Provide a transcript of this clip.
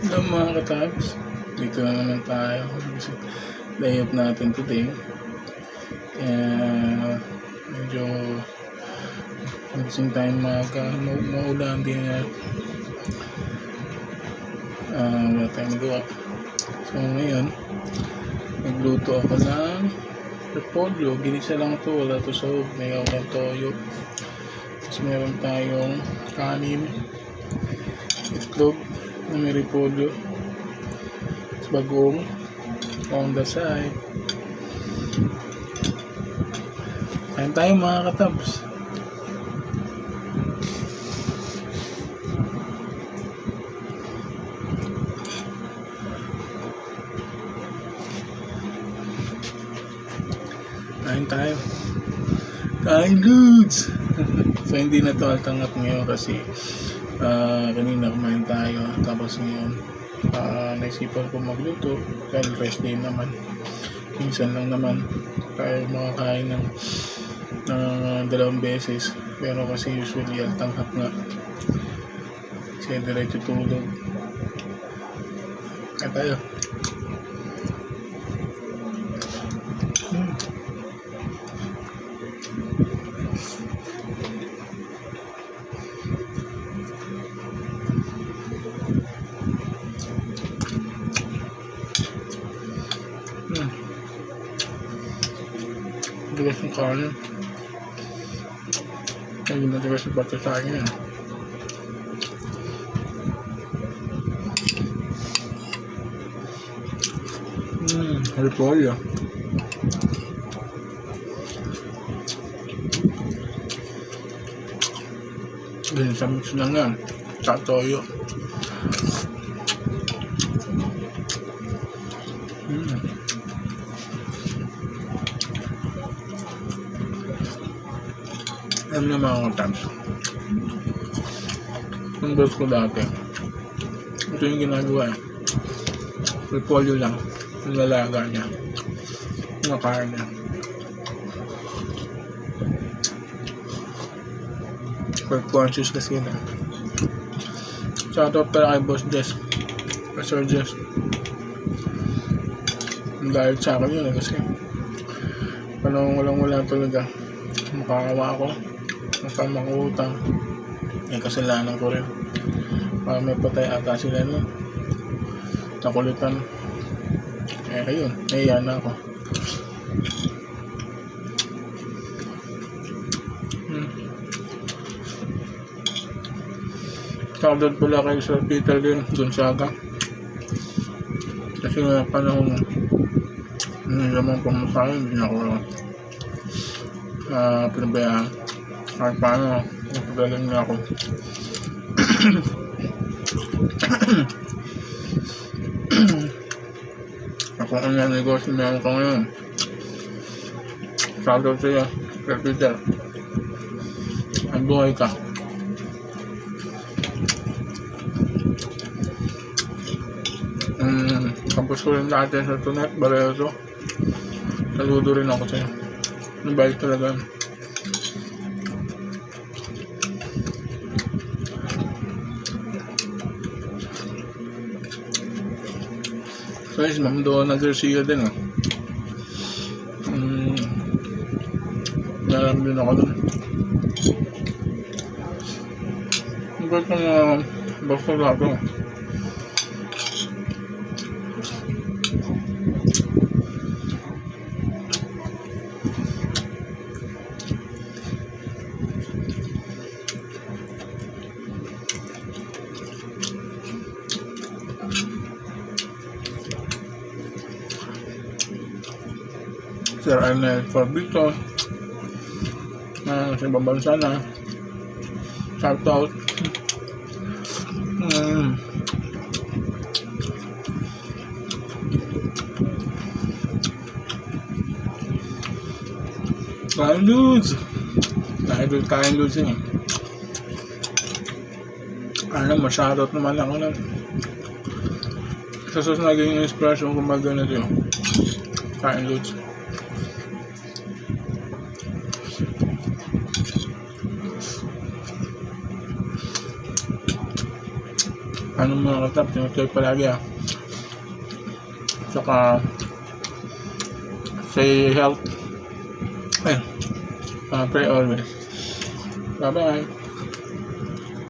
Hello mga katabs, dito na naman tayo. Layout natin today. Kaya medyo nagising tayo maulan din na wala tayong magawa. So ngayon, nagluto ako ng repolyo. Ginisa lang to, wala to sahog. May ako ng toyo. Tapos meron tayong kanin, itlog na may repolyo, bagong on the side. Kain tayo mga katabs. Kain tayo. Kain dudes. So hindi na to altangat ngayon kasi kanina kumain tayo. Tapos ngayon naisipan ko magluto dahil rest day naman. Minsan lang naman tayo makakain ng 2 beses, pero kasi usually altanghap nga kasi diretso tulog. Kaya tayo. Dugas ng kanin. Hindi matigas yung bata sa akin yan. Repolyo. Ganyan sa mix lang yan. Sa toyo. Alam na mga katabs, ang birth ko dati, ito yung ginagawa repolyo lang, yung lalaga niya, yung kain niya. Health conscious kasi na. Shoutout pala kay Boss Jess, Sir Jess. Dahil sa akin yun kasi panahon wala talaga, makakawa ako ng mangutang. May kasalanan ko rin. May patay ata sila nun. Nakulitan. Ayun, nahiya na ako. Shoutout pala kay Sir Peter din, Gonzaga. Kasi nga panahon naman pamasahin, hindi na ako pinabayaan. Kahit paano, napagaling niya ako. Kung ano yung negosyo meron ka ngayon, shoutout sa'yo, Sir Peter. Ang buhay ka. Tapos ko rin natin sa Tunet, Barreto. Saludo rin ako sa'yo. Nabalik talaga. Guys, Ma'am Donna Garcia din nalam din ako dun. Ba't na basta lato? Sir Arnel Forbito sa ibang bansa na, shoutout. Kain dudes, kain dudes yun. Ma-shoutout naman ako nun. Sa naging inspiration kung mag-ganito yun. Kain dudes. Ano mga katap, sinusay palagi Saka stay health. Pray always. Bye bye.